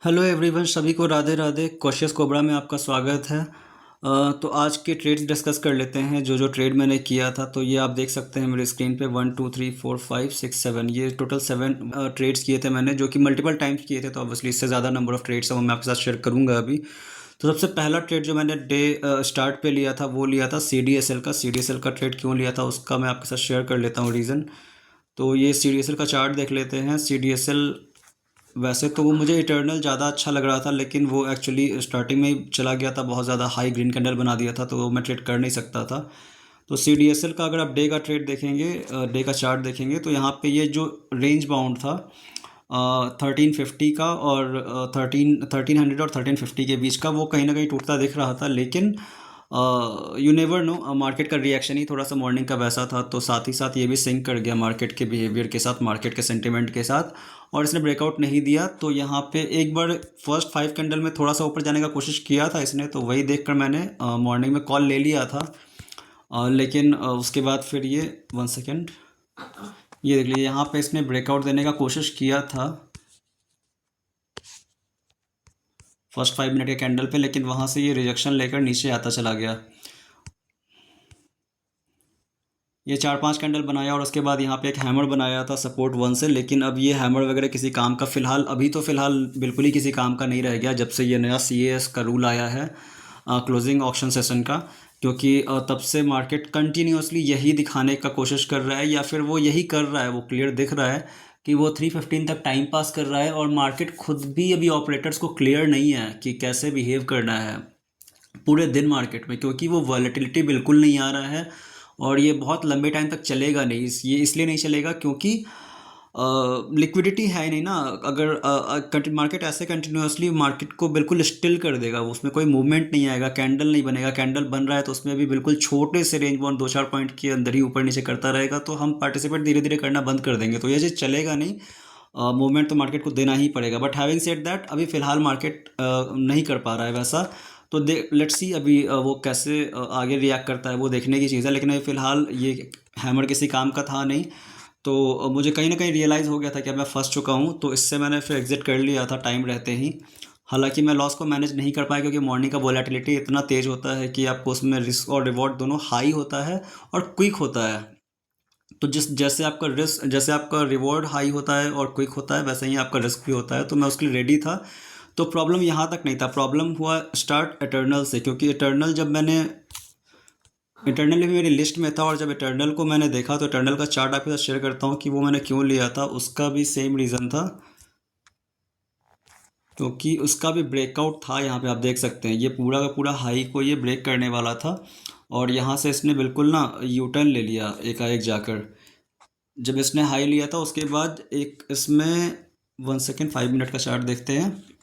Hello everyone, सभी को Radhe Radhe. Cautious cobra में आपका स्वागत है। तो आज के ट्रेड्स डिस्कस कर लेते हैं। जो ट्रेड मैंने किया था, तो ये आप देख सकते हैं मेरे स्क्रीन पे 1 2 3 4 5 6 7, ये टोटल 7 ट्रेड्स किए थे मैंने, जो कि मल्टीपल टाइम्स किए थे। तो ऑब्वियसली इससे ज़्यादा नंबर ऑफ ट्रेड्स हैं वो मैं आपके साथ शेयर करूँगा अभी। तो सबसे पहला ट्रेड जो मैंने डे स्टार्ट पे लिया था, वो लिया था CDSL का। CDSL का ट्रेड क्यों लिया था उसका मैं आपके साथ शेयर कर लेता हूँ रीज़न। तो ये CDSL का चार्ट देख लेते हैं। CDSL वैसे तो वो मुझे इटर्नल ज़्यादा अच्छा लग रहा था, लेकिन वो एक्चुअली स्टार्टिंग में ही चला गया था, बहुत ज़्यादा हाई ग्रीन कैंडल बना दिया था, तो वो मैं ट्रेड कर नहीं सकता था। तो CDSL का अगर आप डे का ट्रेड देखेंगे, डे का चार्ट देखेंगे, तो यहाँ पे ये जो रेंज बाउंड था 1350 का और 1300 और 1350 के बीच का, वो कहीं ना कहीं टूटता दिख रहा था। लेकिन यू नेवर नो, मार्केट का रिएक्शन ही थोड़ा सा मॉर्निंग का वैसा था, तो साथ ही साथ ये भी सिंक कर गया मार्केट के बिहेवियर के साथ, मार्केट के सेंटिमेंट के साथ, और इसने ब्रेकआउट नहीं दिया। तो यहाँ पे एक बार फर्स्ट 5 कैंडल में थोड़ा सा ऊपर जाने का कोशिश किया था इसने, तो वही देखकर मैंने मॉर्निंग में कॉल ले लिया था। लेकिन उसके बाद फिर ये 1 सेकेंड, ये देख लीजिए, यहाँ पे इसने ब्रेकआउट देने का कोशिश किया था फर्स्ट 5 मिनट के कैंडल पे, लेकिन वहाँ से ये रिजेक्शन लेकर नीचे आता चला गया। ये 4 5 कैंडल बनाया और उसके बाद यहाँ पे एक हैमर बनाया था सपोर्ट 1 से, लेकिन अब ये हैमर वगैरह किसी काम का फ़िलहाल, अभी तो फ़िलहाल बिल्कुल ही किसी काम का नहीं रह गया जब से ये नया CAS का रूल आया है, क्लोजिंग ऑक्शन सेशन का। क्योंकि तब से मार्केट कंटिन्यूसली यही दिखाने का कोशिश कर रहा है, या फिर वो यही कर रहा है, वो क्लियर दिख रहा है कि वो 315 तक टाइम पास कर रहा है, और मार्केट खुद भी अभी ऑपरेटर्स को क्लियर नहीं है कि कैसे बिहेव करना है पूरे दिन मार्केट में, क्योंकि वो वॉलेटिलिटी बिल्कुल नहीं आ रहा है। और ये बहुत लंबे टाइम तक चलेगा नहीं, ये इसलिए नहीं चलेगा क्योंकि लिक्विडिटी है ही नहीं ना। अगर मार्केट ऐसे कंटिन्यूसली मार्केट को बिल्कुल स्टिल कर देगा, उसमें कोई मूवमेंट नहीं आएगा, कैंडल नहीं बनेगा, कैंडल बन रहा है तो उसमें भी बिल्कुल छोटे से रेंज बाउंड 2 4 पॉइंट के अंदर ही ऊपर नीचे करता रहेगा, तो हम पार्टिसिपेट धीरे धीरे करना बंद कर देंगे, तो ये चीज़ चलेगा नहीं। मूवमेंट तो मार्केट को देना ही पड़ेगा। बट हैविंग सेड दैट, अभी फ़िलहाल मार्केट नहीं कर पा रहा है वैसा। तो लेट्स सी अभी वो कैसे आगे रिएक्ट करता है, वो देखने की चीज़ है। लेकिन अभी फ़िलहाल ये हैमर किसी काम का था नहीं, तो मुझे कहीं ना कहीं रियलाइज़ हो गया था कि अब मैं फंस चुका हूँ, तो इससे मैंने फिर एग्जिट कर लिया था टाइम रहते ही। हालांकि मैं लॉस को मैनेज नहीं कर पाया, क्योंकि मॉर्निंग का वोलेटिलिटी इतना तेज़ होता है कि आपको उसमें रिस्क और रिवॉर्ड दोनों हाई होता है और क्विक होता है। तो जैसे आपका रिवॉर्ड हाई होता है और क्विक होता है, वैसे ही आपका रिस्क भी होता है, तो मैं उसके लिए रेडी था। तो प्रॉब्लम यहाँ तक नहीं था, प्रॉब्लम हुआ स्टार्ट इटर्नल से, क्योंकि इटर्नल भी मेरी लिस्ट में था, और जब इटर्नल को मैंने देखा तो इटर्नल का चार्ट आपके साथ शेयर करता हूँ कि वो मैंने क्यों लिया था। उसका भी सेम रीज़न था, क्योंकि उसका भी ब्रेकआउट था। यहाँ पे आप देख सकते हैं, ये पूरा का पूरा हाई को ये ब्रेक करने वाला था, और यहाँ से इसने बिल्कुल ना यू टर्न ले लिया एकाएक जाकर। जब इसने हाई लिया था उसके बाद एक इसमें 1 सेकेंड, 5 मिनट का चार्ट देखते हैं।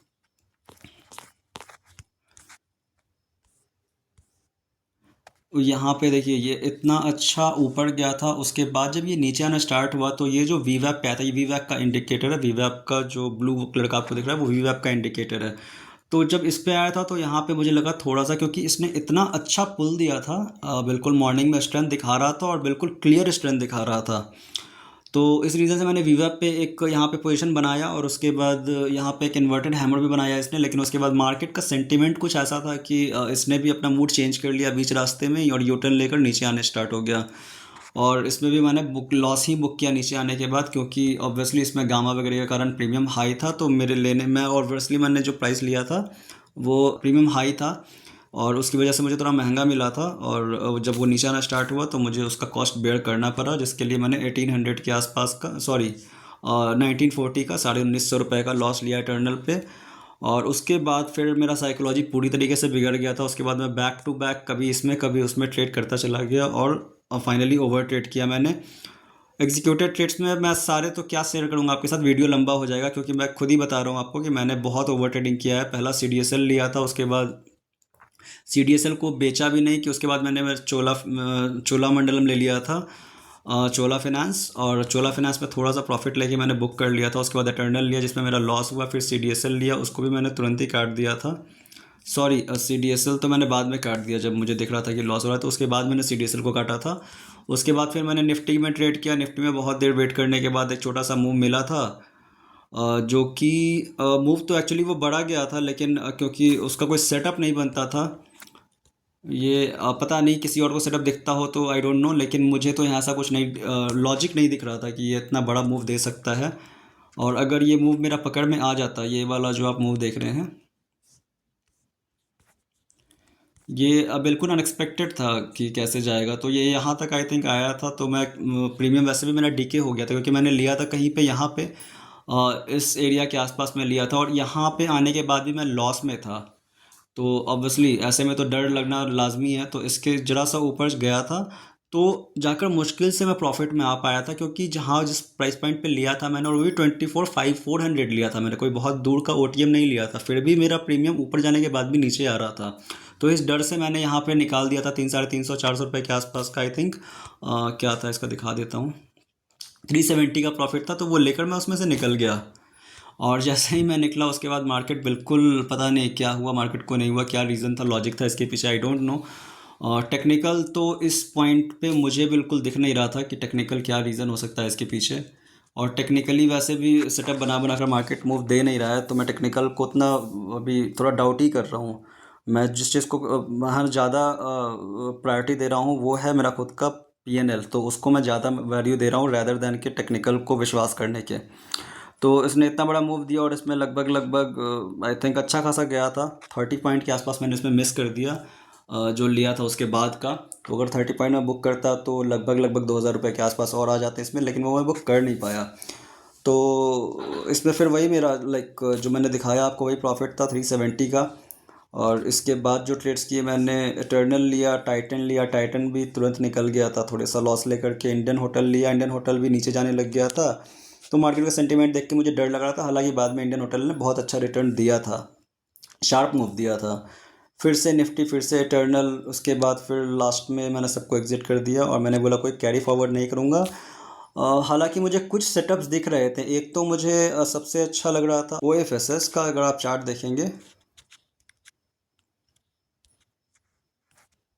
यहाँ पे देखिए, ये इतना अच्छा ऊपर गया था, उसके बाद जब ये नीचे आना स्टार्ट हुआ, तो ये जो वीवैप पे आया था, ये वीवैप का इंडिकेटर है। वीवैप का जो ब्लू कलर का आपको दिख रहा है, वो वीवैप का इंडिकेटर है। तो जब इस पे आया था, तो यहाँ पे मुझे लगा थोड़ा सा, क्योंकि इसने इतना अच्छा पुल दिया था, बिल्कुल मॉर्निंग में स्ट्रेंथ दिखा रहा था और बिल्कुल क्लियर स्ट्रेंथ दिखा रहा था। तो इस रीज़न से मैंने वीवैप पे एक यहाँ पे पोजीशन बनाया, और उसके बाद यहाँ पे एक इन्वर्टेड हैमर भी बनाया इसने। लेकिन उसके बाद मार्केट का सेंटीमेंट कुछ ऐसा था कि इसने भी अपना मूड चेंज कर लिया बीच रास्ते में ही, और यू टर्न लेकर नीचे आने स्टार्ट हो गया। और इसमें भी मैंने लॉस ही बुक किया नीचे आने के बाद, क्योंकि ऑब्वियसली इसमें गामा वगैरह के कारण प्रीमियम हाई था, तो मेरे लेने में ऑब्वियसली मैंने जो प्राइस लिया था वो प्रीमियम हाई था, और उसकी वजह से मुझे थोड़ा महंगा मिला था। और जब वो नीचे आना स्टार्ट हुआ तो मुझे उसका कॉस्ट बेयर करना पड़ा, जिसके लिए मैंने 1800 के आसपास का, सॉरी 1940 का, 1950 रुपये का लॉस लिया टर्नल पे। और उसके बाद फिर मेरा साइकोलॉजी पूरी तरीके से बिगड़ गया था। उसके बाद मैं बैक टू बैक कभी इसमें कभी उसमें ट्रेड करता चला गया, और फाइनली ओवर ट्रेड किया मैंने। एग्जीक्यूटेड ट्रेड्स में मैं सारे तो क्या शेयर करूंगा आपके साथ, वीडियो लंबा हो जाएगा, क्योंकि मैं खुद ही बता रहा हूँ आपको कि मैंने बहुत ओवर ट्रेडिंग किया है। पहला CDSL लिया था, उसके बाद CDSL को बेचा भी नहीं, कि उसके बाद मैंने चोला मंडलम ले लिया था, चोला फाइनेंस, और चोला फाइनेंस में थोड़ा सा प्रॉफिट लेके मैंने बुक कर लिया था। उसके बाद इटर्नल लिया जिसमें मेरा लॉस हुआ, फिर CDSL लिया, उसको भी मैंने तुरंत ही काट दिया था। सॉरी, CDSL तो मैंने बाद में काट दिया जब मुझे दिख रहा था कि लॉस हो रहा है, तो उसके बाद मैंने CDSL को काटा था। उसके बाद फिर मैंने निफ्टी में ट्रेड किया। निफ्टी में बहुत देर वेट करने के बाद एक छोटा सा मूव मिला था, जो कि मूव तो एक्चुअली वो बढ़ा गया था, लेकिन क्योंकि उसका कोई सेटअप नहीं बनता था। ये पता नहीं किसी और को सेटअप दिखता हो तो आई डोंट नो, लेकिन मुझे तो यहाँ ऐसा कुछ नहीं, लॉजिक नहीं दिख रहा था कि ये इतना बड़ा मूव दे सकता है। और अगर ये मूव मेरा पकड़ में आ जाता, ये वाला जो आप मूव देख रहे हैं, ये बिल्कुल अनएक्सपेक्टेड था कि कैसे जाएगा। तो ये यहाँ तक आई थिंक आया था, तो मैं प्रीमियम वैसे भी मेरा डीके हो गया था, क्योंकि मैंने लिया था कहीं पे यहाँ पे इस एरिया के आसपास में लिया था, और यहाँ पे आने के बाद भी मैं लॉस में था। तो ऑब्वियसली ऐसे में तो डर लगना लाजमी है, तो इसके ज़रा सा ऊपर गया था, तो जाकर मुश्किल से मैं प्रॉफिट में आ पाया था, क्योंकि जहाँ जिस प्राइस पॉइंट पे लिया था मैंने, और वो भी 24,500 लिया था मैंने, कोई बहुत दूर का ओटीएम नहीं लिया था, फिर भी मेरा प्रीमियम ऊपर जाने के बाद भी नीचे आ रहा था। तो इस डर से मैंने यहाँ पे निकाल दिया था 300-350-400 रुपये के आसपास का, आई थिंक क्या था इसका दिखा देता हूँ, 370 का प्रॉफिट था, तो वो लेकर मैं उसमें से निकल गया। और जैसे ही मैं निकला उसके बाद मार्केट बिल्कुल पता नहीं क्या हुआ, मार्केट को नहीं हुआ, क्या रीज़न था, लॉजिक था इसके पीछे, आई डोंट नो। और टेक्निकल तो इस पॉइंट पे मुझे बिल्कुल दिख नहीं रहा था कि टेक्निकल क्या रीज़न हो सकता है इसके पीछे। और टेक्निकली वैसे भी सेटअप बना बना कर मार्केट मूव दे नहीं रहा है, तो मैं टेक्निकल को उतना अभी थोड़ा डाउट ही कर रहा हूँ। मैं जिस चीज़ को वहाँ ज़्यादा प्रायोरिटी दे रहा हूँ वो है मेरा खुद का पीएनएल, तो उसको मैं ज़्यादा वैल्यू दे रहा हूँ रैदर दैन कि टेक्निकल को विश्वास करने के। तो इसने इतना बड़ा मूव दिया, और इसमें लगभग लगभग आई थिंक अच्छा खासा गया था, 30 पॉइंट के आसपास मैंने इसमें मिस कर दिया जो लिया था उसके बाद का। तो अगर 30 पॉइंट में बुक करता तो लगभग लगभग 2,000 रुपये के आसपास और आ जाते इसमें, लेकिन वो मैं बुक कर नहीं पाया। तो इसमें फिर वही मेरा लाइक जो मैंने दिखाया आपको वही प्रॉफिट था 370 का। और इसके बाद जो ट्रेड्स किए मैंने, इटर्नल लिया, टाइटन लिया, टाइटन भी तुरंत निकल गया था थोड़े सा लॉस लेकर के, इंडियन होटल लिया, इंडियन होटल भी नीचे जाने लग गया था। तो मार्केट का सेंटीमेंट देख के मुझे डर लग रहा था, हालांकि बाद में इंडियन होटल ने बहुत अच्छा रिटर्न दिया था, शार्प मूव दिया था। फिर से निफ्टी, फिर से इटर्नल, उसके बाद फिर लास्ट में मैंने सबको एग्जिट कर दिया, और मैंने बोला कोई कैरी फॉरवर्ड नहीं करूँगा। हालांकि मुझे कुछ सेटअप्स दिख रहे थे। एक तो मुझे सबसे अच्छा लग रहा था OFSS का, अगर आप चार्ट देखेंगे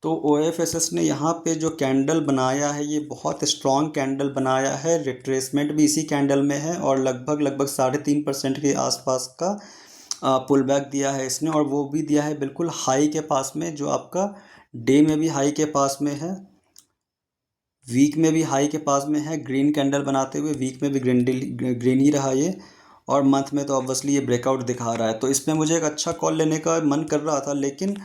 तो OFSS ने यहाँ पे जो कैंडल बनाया है ये बहुत स्ट्रॉन्ग कैंडल बनाया है, रिट्रेसमेंट भी इसी कैंडल में है, और लगभग लगभग 3.5% के आसपास का पुल बैक दिया है इसने, और वो भी दिया है बिल्कुल हाई के पास में, जो आपका डे में भी हाई के पास में है, वीक में भी हाई के पास में है, ग्रीन कैंडल बनाते हुए, वीक में भी ग्रीन ही रहा ये, और मंथ में तो ऑब्वियसली ये ब्रेकआउट दिखा रहा है। तो इसमें मुझे एक अच्छा कॉल लेने का मन कर रहा था, लेकिन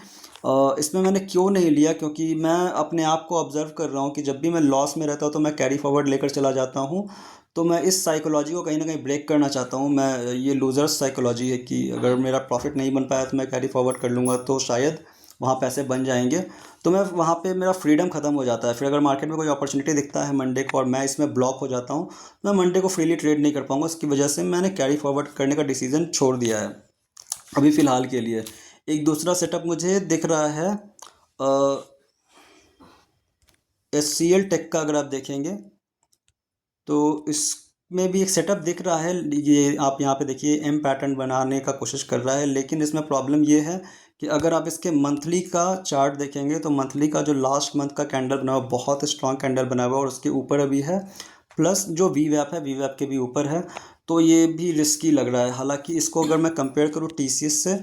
इसमें मैंने क्यों नहीं लिया, क्योंकि मैं अपने आप को ऑब्जर्व कर रहा हूँ कि जब भी मैं लॉस में रहता हूँ तो मैं कैरी फॉरवर्ड लेकर चला जाता हूँ। तो मैं इस साइकोलॉजी को कहीं ना कहीं ब्रेक करना चाहता हूँ। मैं, ये लूज़र्स साइकोलॉजी है कि अगर मेरा प्रॉफिट नहीं बन पाया तो मैं कैरी फॉरवर्ड कर लूँगा, तो शायद वहाँ पैसे बन जाएंगे। तो मैं वहाँ पे मेरा फ्रीडम ख़त्म हो जाता है। फिर अगर मार्केट में कोई अपॉर्चुनिटी दिखता है मंडे को और मैं इसमें ब्लॉक हो जाता हूँ, मैं मंडे को फ्रीली ट्रेड नहीं कर पाऊँगा। इसकी वजह से मैंने कैरी फॉरवर्ड करने का डिसीज़न छोड़ दिया है अभी फ़िलहाल के लिए। एक दूसरा सेटअप मुझे दिख रहा है SCL टेक का, अगर आप देखेंगे तो इसमें भी एक सेटअप दिख रहा है। ये आप यहाँ पे देखिए एम पैटर्न बनाने का कोशिश कर रहा है, लेकिन इसमें प्रॉब्लम ये है कि अगर आप इसके मंथली का चार्ट देखेंगे तो मंथली का जो लास्ट मंथ का कैंडल बना हुआ, बहुत स्ट्रॉन्ग कैंडल बना हुआ, और उसके ऊपर अभी है, प्लस जो VWAP है VWAP के भी ऊपर है। तो ये भी रिस्की लग रहा है। हालांकि इसको अगर मैं कंपेयर करूँ TCS से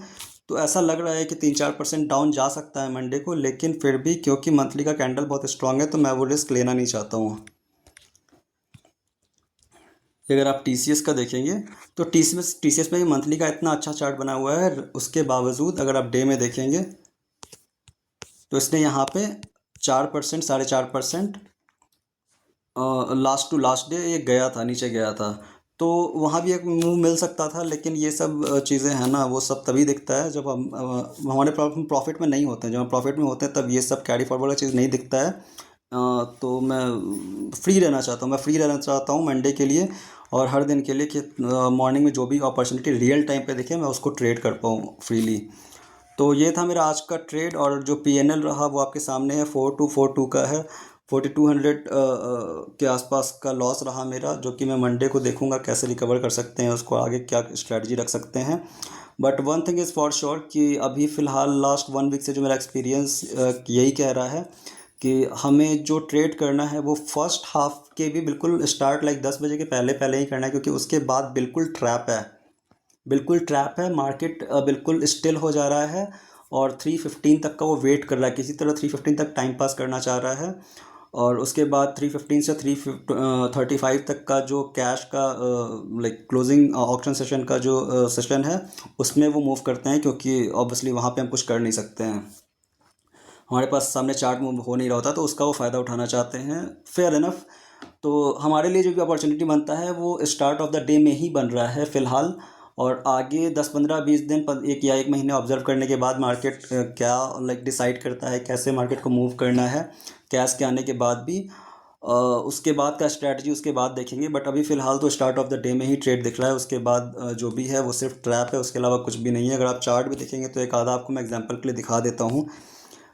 तो ऐसा लग रहा है कि 3-4% डाउन जा सकता है मंडे को, लेकिन फिर भी क्योंकि मंथली का कैंडल बहुत स्ट्रांग है तो मैं वो रिस्क लेना नहीं चाहता हूँ। अगर आप TCS का देखेंगे तो TCS में भी मंथली का इतना अच्छा चार्ट बना हुआ है, उसके बावजूद अगर आप डे में देखेंगे तो इसने यहाँ पे 4%, 4.5% लास्ट टू लास्ट डे ये गया था, नीचे गया था। तो वहाँ भी एक मूव मिल सकता था, लेकिन ये सब चीज़ें हैं ना, वो सब तभी दिखता है जब हम हमारे प्रॉफिट में नहीं होते हैं। जब हम प्रॉफिट में होते हैं तब ये सब कैरी फॉरवर्ड चीज़ नहीं दिखता है। तो मैं फ्री रहना चाहता हूँ, मंडे के लिए और हर दिन के लिए, कि मॉर्निंग में जो भी अपॉर्चुनिटी रियल टाइम पे दिखे मैं उसको ट्रेड कर पाऊँ फ्रीली। तो ये था मेरा आज का ट्रेड, और जो PNL रहा वो आपके सामने है, 4242 का है। 4200 के आसपास का लॉस रहा मेरा, जो कि मैं मंडे को देखूंगा कैसे रिकवर कर सकते हैं, उसको आगे क्या स्ट्रेटजी रख सकते हैं। But one thing is for sure कि अभी फ़िलहाल लास्ट 1 वीक से जो मेरा एक्सपीरियंस यही कह रहा है कि हमें जो ट्रेड करना है वो फर्स्ट हाफ के भी बिल्कुल स्टार्ट लाइक 10 बजे के पहले पहले ही करना है, क्योंकि उसके बाद बिल्कुल ट्रैप है, बिल्कुल ट्रैप है। मार्केट बिल्कुल स्टिल हो जा रहा है और 3:15 तक का वो वेट कर रहा है, किसी तरह 3:15 तक टाइम पास करना चाह रहा है। और उसके बाद 3:15 से 3:35 तक का जो कैश का लाइक क्लोजिंग ऑक्शन सेशन का जो सेशन है उसमें वो मूव करते हैं, क्योंकि ऑब्वियसली वहाँ पे हम कुछ कर नहीं सकते हैं, हमारे पास सामने चार्ट मूव हो नहीं रहा होता, तो उसका वो फ़ायदा उठाना चाहते हैं। Fair enough. तो हमारे लिए जो भी अपॉर्चुनिटी बनता है वो स्टार्ट ऑफ द डे में ही बन रहा है फ़िलहाल, और आगे 10-15-20 दिन एक या एक महीने ऑब्जर्व करने के बाद मार्केट क्या लाइक डिसाइड करता है कैसे मार्केट को मूव करना है कैश के आने के बाद भी, उसके बाद का स्ट्रैटेजी उसके बाद देखेंगे। बट अभी फ़िलहाल तो स्टार्ट ऑफ द डे में ही ट्रेड दिख रहा है, उसके बाद जो भी है वो सिर्फ ट्रैप है, उसके अलावा कुछ भी नहीं है। अगर आप चार्ट भी देखेंगे तो एक आधा आपको मैं एग्जांपल के लिए दिखा देता हूँ।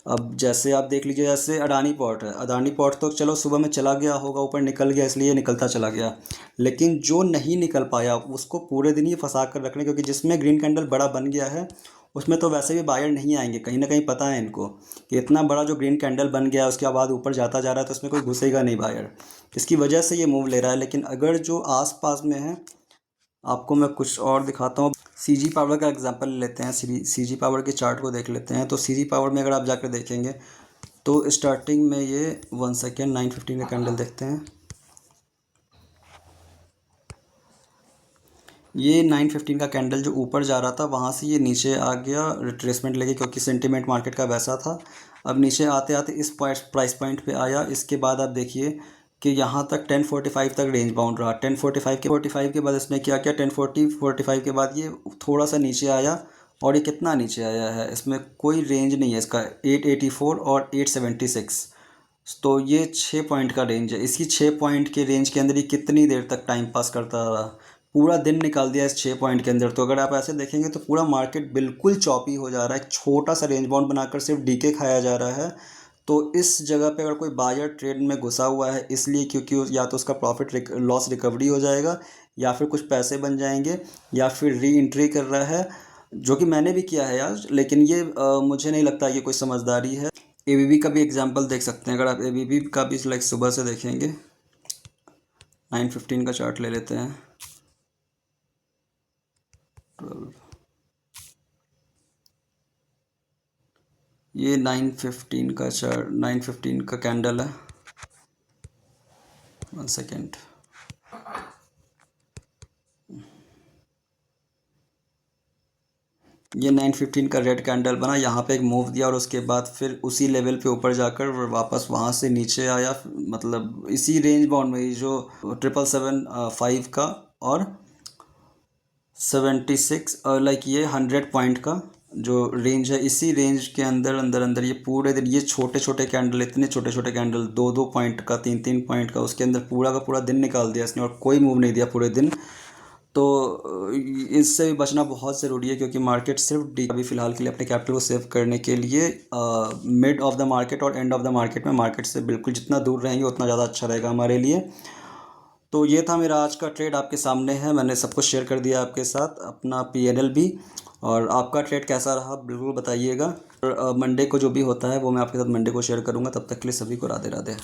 अब जैसे आप देख लीजिए, जैसे अडानी पोर्ट है, अडानी पोर्ट तो चलो सुबह में चला गया होगा, ऊपर निकल गया इसलिए निकलता चला गया, लेकिन जो नहीं निकल पाया उसको पूरे दिन ही फंसा कर रखने, क्योंकि जिसमें ग्रीन कैंडल बड़ा बन गया है उसमें तो वैसे भी बायर नहीं आएंगे, कहीं ना कहीं पता है इनको कि इतना बड़ा जो ग्रीन कैंडल बन गया उसके बाद ऊपर जाता जा रहा है तो उसमें कोई घुसेगा नहीं बायर, इसकी वजह से ये मूव ले रहा है। लेकिन अगर जो आस पास में है, आपको मैं कुछ और दिखाता हूँ। सीजी पावर का एग्जांपल लेते हैं, सीजी पावर के चार्ट को देख लेते हैं। तो सीजी पावर में अगर आप जाकर देखेंगे तो स्टार्टिंग में ये 1 सेकेंड 9:15 का कैंडल देखते हैं, ये 9:15 का कैंडल जो ऊपर जा रहा था वहाँ से ये नीचे आ गया रिट्रेसमेंट लेके, क्योंकि सेंटीमेंट मार्केट का वैसा था। अब नीचे आते आते इस प्राइस पॉइंट पे आया, इसके बाद आप देखिए कि यहाँ तक 10:45 तक रेंज बाउंड रहा। 10:45 के बाद इसने क्या किया, 10:45 के बाद ये थोड़ा सा नीचे आया, और ये कितना नीचे आया है, इसमें कोई रेंज नहीं है इसका, 884 और 876। तो ये 6 पॉइंट का रेंज है, इसी 6 पॉइंट के रेंज के अंदर ही कितनी देर तक टाइम पास करता रहा, पूरा दिन निकाल दिया इस 6 पॉइंट के अंदर। तो अगर आप ऐसे देखेंगे तो पूरा मार्केट बिल्कुल चॉपी हो जा रहा है, एक छोटा सा रेंज बाउंड बनाकर सिर्फ डीके खाया जा रहा है। तो इस जगह पे अगर कोई बायर ट्रेड में घुसा हुआ है इसलिए क्योंकि या तो उसका प्रॉफिट लॉस रिकवरी हो जाएगा, या फिर कुछ पैसे बन जाएंगे, या फिर री एंट्री कर रहा है, जो कि मैंने भी किया है यार, लेकिन ये मुझे नहीं लगता ये कोई समझदारी है। एबीबी का भी एग्जांपल देख सकते हैं, अगर आप एबीबी का भी लाइक सुबह से देखेंगे, 9:15 का चार्ट ले लेते हैं, 12, ये 9:15 का चार्ट, 9:15 का कैंडल है, 1 सेकेंड, ये 9:15 का रेड कैंडल बना, यहाँ पे एक मूव दिया और उसके बाद फिर उसी लेवल पे ऊपर जाकर वापस वहाँ से नीचे आया, मतलब इसी रेंज बाउंड में ही जो 775 का और 76 और लाइक ये 100 पॉइंट का जो रेंज है, इसी रेंज के अंदर अंदर अंदर ये पूरे दिन ये छोटे छोटे कैंडल, इतने छोटे छोटे कैंडल, 2-2 पॉइंट का, 3-3 पॉइंट का, उसके अंदर पूरा का पूरा दिन निकाल दिया इसने और कोई मूव नहीं दिया पूरे दिन। तो इससे भी बचना बहुत ज़रूरी है, क्योंकि मार्केट सिर्फ डी अभी फ़िलहाल के लिए अपने कैपिटल को सेव करने के लिए मिड ऑफ द मार्केट और एंड ऑफ द मार्केट में मार्केट से बिल्कुल जितना दूर रहेंगे उतना ज़्यादा अच्छा रहेगा हमारे लिए। तो ये था मेरा आज का ट्रेड, आपके सामने है, मैंने सब कुछ शेयर कर दिया आपके साथ, अपना पीएनएल भी। और आपका ट्रेड कैसा रहा बिल्कुल बताइएगा, और मंडे को जो भी होता है वो मैं आपके साथ मंडे को शेयर करूँगा। तब तक के लिए सभी को राधे राधे।